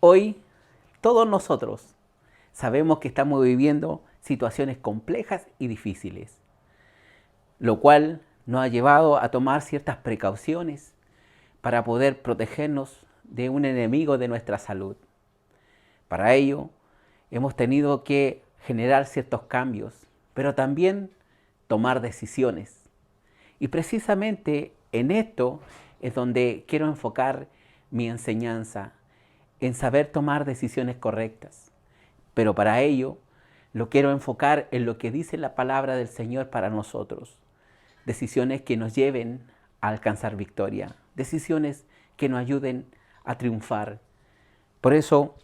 Hoy todos nosotros sabemos que estamos viviendo situaciones complejas y difíciles, lo cual nos ha llevado a tomar ciertas precauciones para poder protegernos de un enemigo de nuestra salud. Para ello, hemos tenido que generar ciertos cambios, pero también tomar decisiones. Y precisamente en esto es donde quiero enfocar mi enseñanza, en saber tomar decisiones correctas. Pero para ello lo quiero enfocar en lo que dice la palabra del Señor para nosotros. Decisiones que nos lleven a alcanzar victoria. Decisiones que nos ayuden a triunfar. Por eso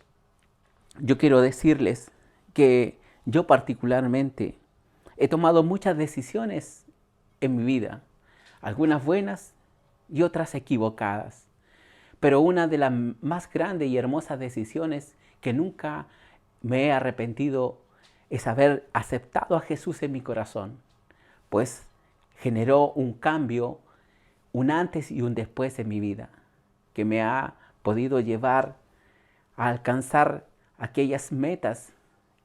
yo quiero decirles que yo particularmente he tomado muchas decisiones en mi vida. Algunas buenas y otras equivocadas. Pero una de las más grandes y hermosas decisiones que nunca me he arrepentido es haber aceptado a Jesús en mi corazón, pues generó un cambio, un antes y un después en mi vida, que me ha podido llevar a alcanzar aquellas metas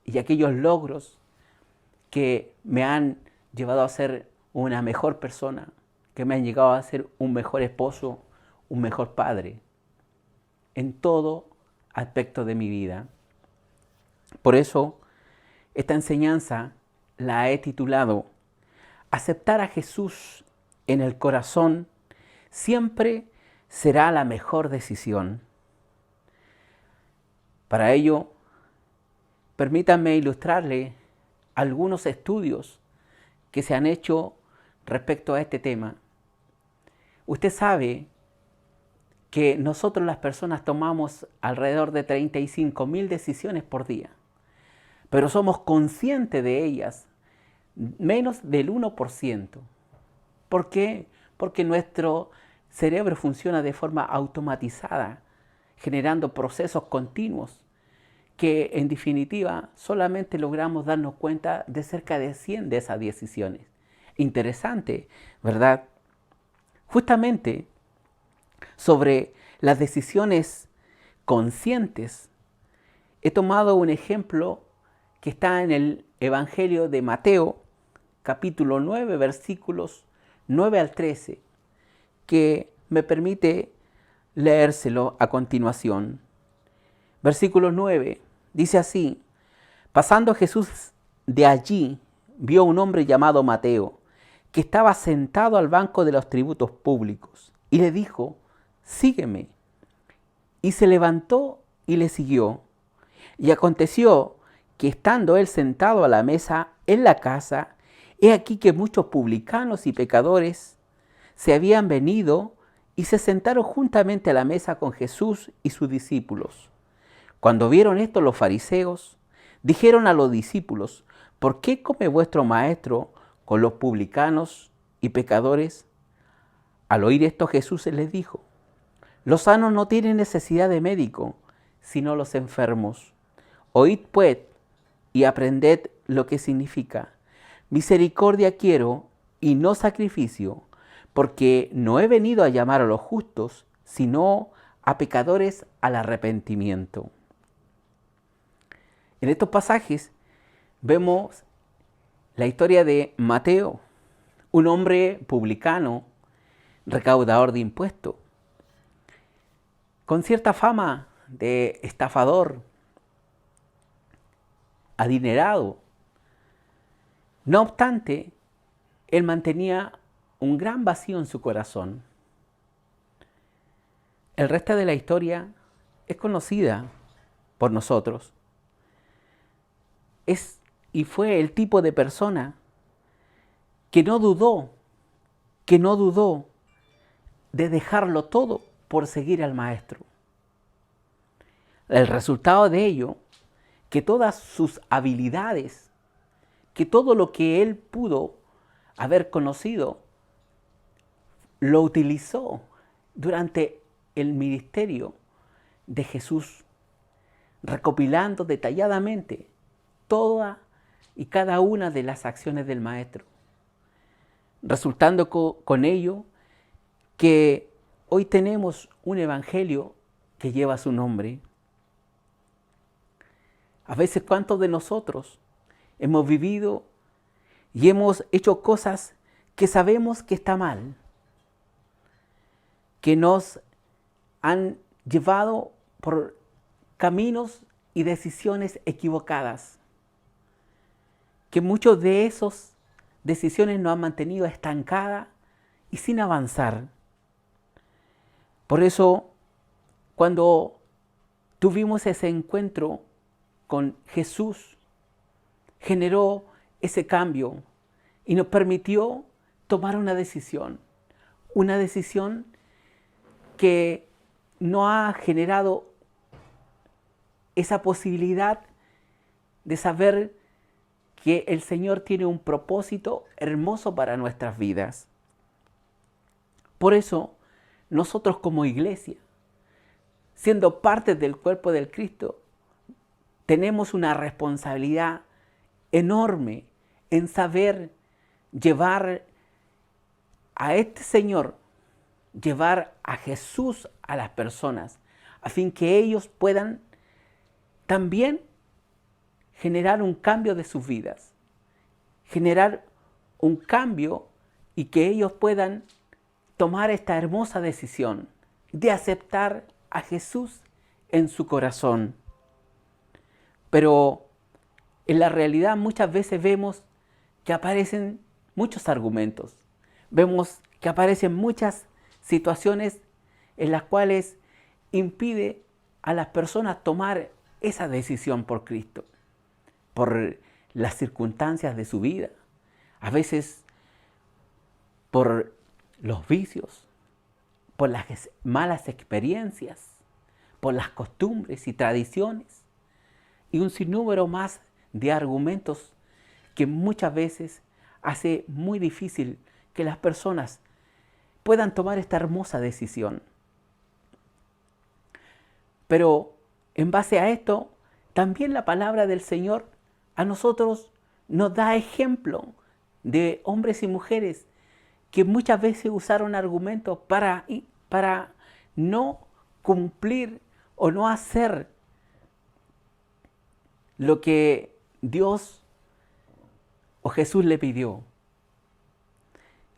y aquellos logros que me han llevado a ser una mejor persona, que me han llegado a ser un mejor esposo, un mejor padre, en todo aspecto de mi vida. Por eso, esta enseñanza la he titulado Aceptar a Jesús en el corazón siempre será la mejor decisión. Para ello, permítanme ilustrarle algunos estudios que se han hecho respecto a este tema. Usted sabe que nosotros las personas tomamos alrededor de 35.000 decisiones por día, pero somos conscientes de ellas menos del 1%. ¿Por qué? Porque nuestro cerebro funciona de forma automatizada, generando procesos continuos que en definitiva solamente logramos darnos cuenta de cerca de 100 de esas decisiones. Interesante, ¿verdad? Justamente sobre las decisiones conscientes, he tomado un ejemplo que está en el Evangelio de Mateo, capítulo 9, versículos 9 al 13, que me permite leérselo a continuación. Versículo 9 dice así: pasando Jesús de allí, vio un hombre llamado Mateo, que estaba sentado al banco de los tributos públicos, y le dijo: sígueme. Y se levantó y le siguió. Y aconteció que estando él sentado a la mesa en la casa, he aquí que muchos publicanos y pecadores se habían venido y se sentaron juntamente a la mesa con Jesús y sus discípulos. Cuando vieron esto los fariseos, dijeron a los discípulos: ¿por qué come vuestro maestro con los publicanos y pecadores? Al oír esto Jesús les dijo: los sanos no tienen necesidad de médico, sino los enfermos. Oíd pues y aprended lo que significa: misericordia quiero y no sacrificio, porque no he venido a llamar a los justos, sino a pecadores al arrepentimiento. En estos pasajes vemos la historia de Mateo, un hombre publicano, recaudador de impuestos, con cierta fama de estafador, adinerado. No obstante, él mantenía un gran vacío en su corazón. El resto de la historia es conocida por nosotros. Es y fue el tipo de persona que no dudó de dejarlo todo por seguir al maestro. El resultado de ello, que todas sus habilidades, que todo lo que él pudo haber conocido, lo utilizó durante el ministerio de Jesús, recopilando detalladamente toda y cada una de las acciones del maestro, resultando con ello que hoy tenemos un evangelio que lleva su nombre. A veces, ¿cuántos de nosotros hemos vivido y hemos hecho cosas que sabemos que está mal, que nos han llevado por caminos y decisiones equivocadas, que muchos de esas decisiones nos han mantenido estancadas y sin avanzar? Por eso, cuando tuvimos ese encuentro con Jesús, generó ese cambio y nos permitió tomar una decisión que nos ha generado esa posibilidad de saber que el Señor tiene un propósito hermoso para nuestras vidas. Por eso, nosotros como iglesia, siendo parte del cuerpo del Cristo, tenemos una responsabilidad enorme en saber llevar a este Señor, llevar a Jesús a las personas, a fin que ellos puedan también generar un cambio de sus vidas, generar un cambio y que ellos puedan tomar esta hermosa decisión de aceptar a Jesús en su corazón. Pero en la realidad muchas veces vemos que aparecen muchos argumentos, vemos que aparecen muchas situaciones en las cuales impide a las personas tomar esa decisión por Cristo, por las circunstancias de su vida, a veces por los vicios, por las malas experiencias, por las costumbres y tradiciones, y un sinnúmero más de argumentos que muchas veces hace muy difícil que las personas puedan tomar esta hermosa decisión. Pero en base a esto, también la palabra del Señor a nosotros nos da ejemplo de hombres y mujeres que muchas veces usaron argumentos para no cumplir o no hacer lo que Dios o Jesús le pidió.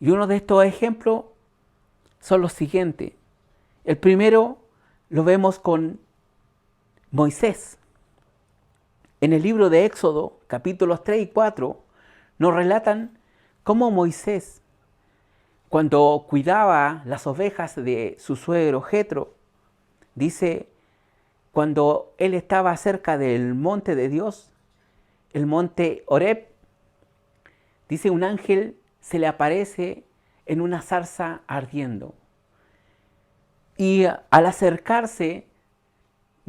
Y uno de estos ejemplos son los siguientes. El primero lo vemos con Moisés. En el libro de Éxodo, capítulos 3 y 4, nos relatan cómo Moisés, cuando cuidaba las ovejas de su suegro Jetro, dice, cuando él estaba cerca del monte de Dios, el monte Horeb, dice, un ángel se le aparece en una zarza ardiendo. Y al acercarse,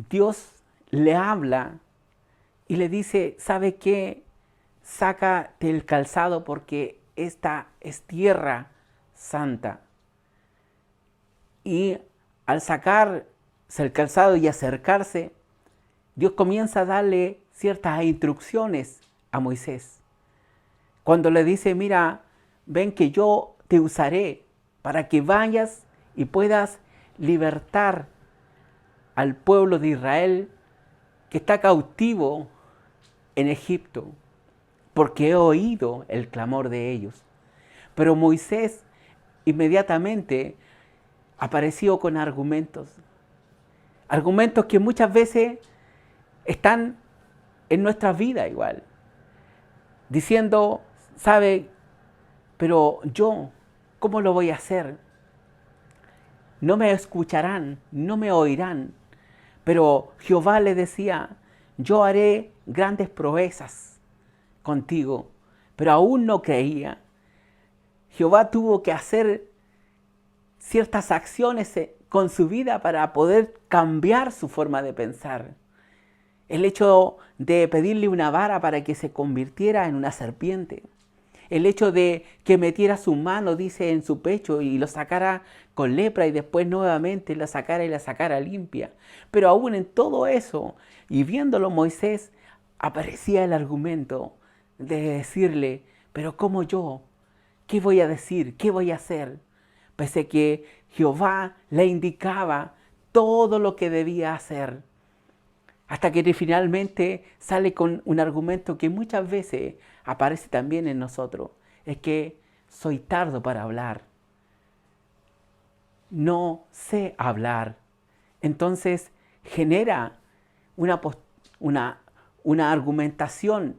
Dios le habla y le dice, ¿sabe qué? Sácate el calzado porque esta es tierra santa. Y al sacarse el calzado y acercarse, Dios comienza a darle ciertas instrucciones a Moisés. Cuando le dice, mira, ven que yo te usaré para que vayas y puedas libertar al pueblo de Israel que está cautivo en Egipto, porque he oído el clamor de ellos. Pero Moisés inmediatamente apareció con argumentos que muchas veces están en nuestra vida igual, diciendo, ¿sabe? Pero yo, ¿cómo lo voy a hacer? No me escucharán, no me oirán. Pero Jehová le decía, yo haré grandes proezas contigo, pero aún no creía. Jehová tuvo que hacer ciertas acciones con su vida para poder cambiar su forma de pensar. El hecho de pedirle una vara para que se convirtiera en una serpiente. El hecho de que metiera su mano, dice, en su pecho y lo sacara con lepra y después nuevamente la sacara limpia. Pero aún en todo eso, y viéndolo Moisés, aparecía el argumento de decirle, pero ¿cómo yo? ¿Qué voy a decir? ¿Qué voy a hacer? Pese que Jehová le indicaba todo lo que debía hacer. hasta que finalmente sale con un argumento que muchas veces aparece también en nosotros. Es que soy tardo para hablar. No sé hablar. Entonces genera una, una argumentación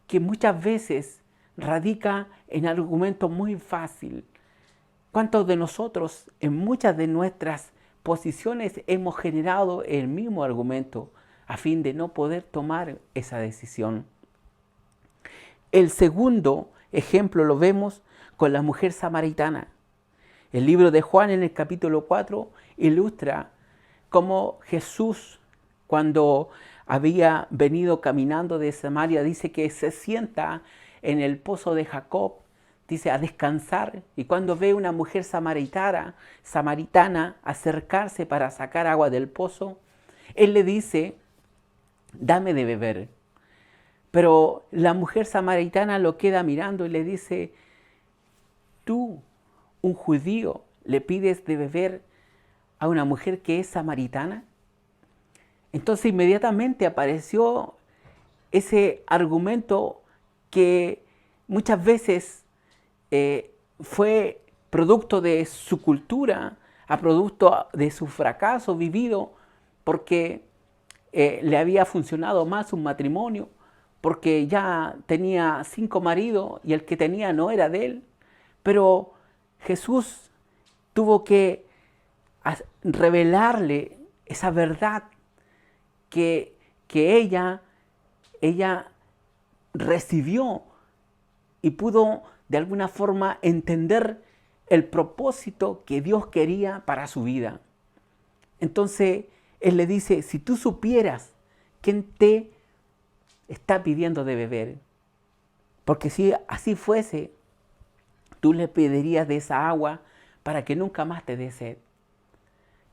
que muchas veces radica en argumentos muy fáciles. ¿Cuántos de nosotros en muchas de nuestras posiciones hemos generado el mismo argumento a fin de no poder tomar esa decisión? El segundo ejemplo lo vemos con la mujer samaritana. El libro de Juan en el capítulo 4 ilustra cómo Jesús, cuando había venido caminando de Samaria, dice que se sienta en el pozo de Jacob, dice, a descansar, y cuando ve una mujer samaritana acercarse para sacar agua del pozo, él le dice, dame de beber. Pero la mujer samaritana lo queda mirando y le dice, tú, un judío, le pides de beber a una mujer que es samaritana. Entonces inmediatamente apareció ese argumento que muchas veces fue producto de su cultura, a producto de su fracaso vivido, porque le había funcionado más un matrimonio, porque ya tenía 5 maridos y el que tenía no era de él. Pero Jesús tuvo que revelarle esa verdad que ella recibió y pudo de alguna forma entender el propósito que Dios quería para su vida. Entonces Él le dice, si tú supieras quién te está pidiendo de beber, porque si así fuese, tú le pedirías de esa agua para que nunca más te dé sed.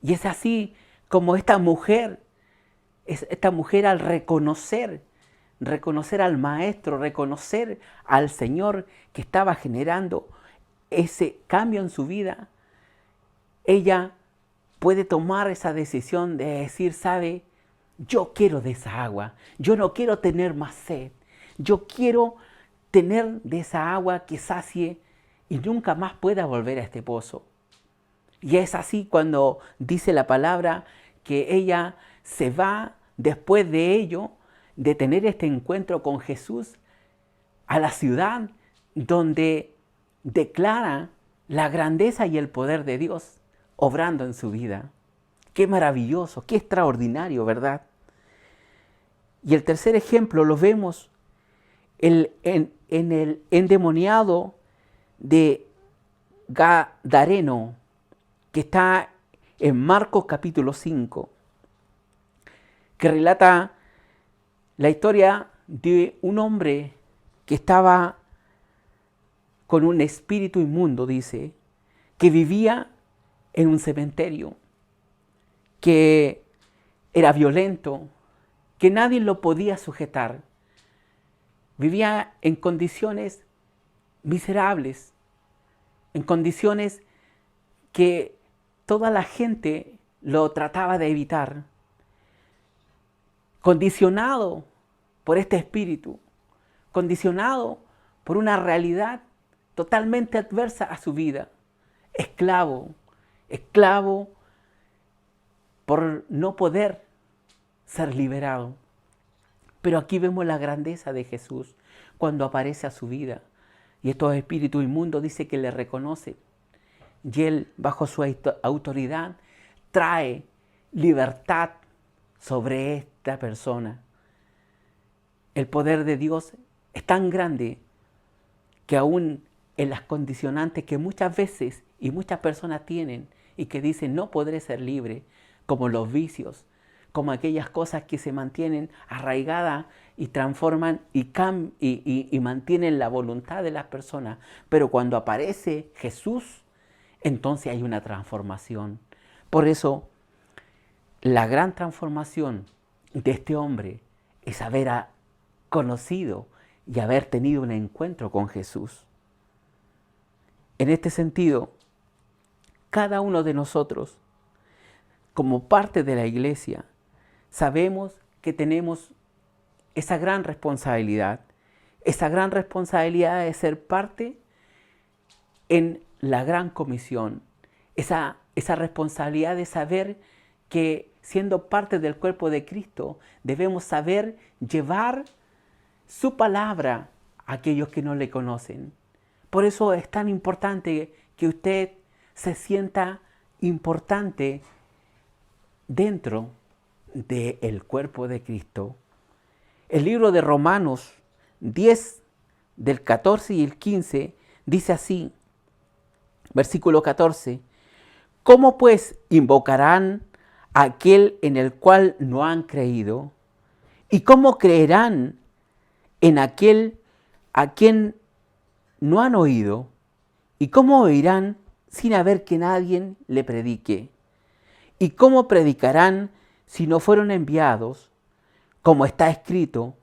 Y es así como esta mujer al reconocer al Maestro, reconocer al Señor que estaba generando ese cambio en su vida, ella puede tomar esa decisión de decir, ¿sabe? Yo quiero de esa agua, yo no quiero tener más sed, yo quiero tener de esa agua que sacie y nunca más pueda volver a este pozo. Y es así cuando dice la palabra que ella se va después de ello, de tener este encuentro con Jesús, a la ciudad donde declara la grandeza y el poder de Dios obrando en su vida. Qué maravilloso, qué extraordinario, ¿verdad? Y el tercer ejemplo lo vemos en el endemoniado de Gadareno, que está en Marcos capítulo 5, que relata la historia de un hombre que estaba con un espíritu inmundo, dice, que vivía en un cementerio, que era violento, que nadie lo podía sujetar. Vivía en condiciones miserables, en condiciones que toda la gente lo trataba de evitar, condicionado por este espíritu, condicionado por una realidad totalmente adversa a su vida, esclavo por no poder ser liberado. Pero aquí vemos la grandeza de Jesús cuando aparece a su vida. Y estos espíritus inmundos dice que le reconoce. Y Él, bajo su autoridad, trae libertad sobre esta persona. El poder de Dios es tan grande que aún en las condicionantes que muchas veces y muchas personas tienen y que dicen no podré ser libre, como los vicios, como aquellas cosas que se mantienen arraigadas y transforman y mantienen la voluntad de las personas. Pero cuando aparece Jesús, entonces hay una transformación. Por eso, la gran transformación de este hombre es haber conocido y haber tenido un encuentro con Jesús. En este sentido, cada uno de nosotros, como parte de la iglesia, sabemos que tenemos esa gran responsabilidad de ser parte en la gran comisión, esa responsabilidad de saber que siendo parte del cuerpo de Cristo debemos saber llevar su palabra a aquellos que no le conocen. Por eso es tan importante que usted se sienta importante dentro del cuerpo de Cristo. El libro de Romanos 10, del 14 y el 15, dice así, versículo 14, ¿cómo pues invocarán a aquel en el cual no han creído? ¿Y cómo creerán en aquel a quien no han oído? ¿Y cómo oirán sin haber que nadie le predique? ¿Y cómo predicarán si no fueron enviados? Como está escrito,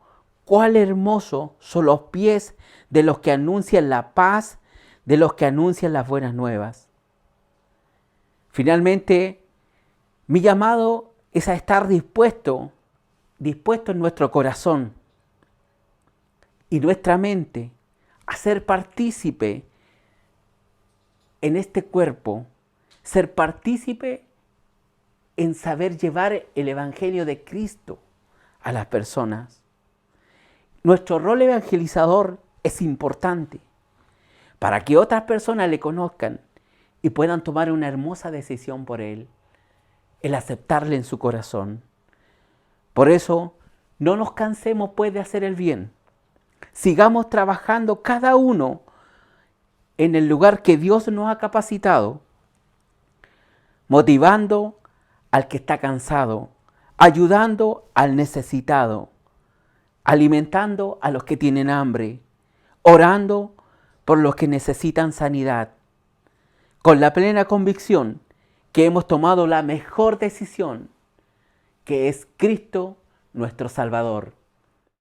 cuál hermoso son los pies de los que anuncian la paz, de los que anuncian las buenas nuevas. Finalmente, mi llamado es a estar dispuesto en nuestro corazón y nuestra mente a ser partícipe en este cuerpo, ser partícipe en saber llevar el Evangelio de Cristo a las personas. Nuestro rol evangelizador es importante para que otras personas le conozcan y puedan tomar una hermosa decisión por Él, el aceptarle en su corazón. Por eso, no nos cansemos pues de hacer el bien. Sigamos trabajando cada uno en el lugar que Dios nos ha capacitado, motivando al que está cansado, ayudando al necesitado, alimentando a los que tienen hambre, orando por los que necesitan sanidad, con la plena convicción que hemos tomado la mejor decisión, que es Cristo nuestro Salvador.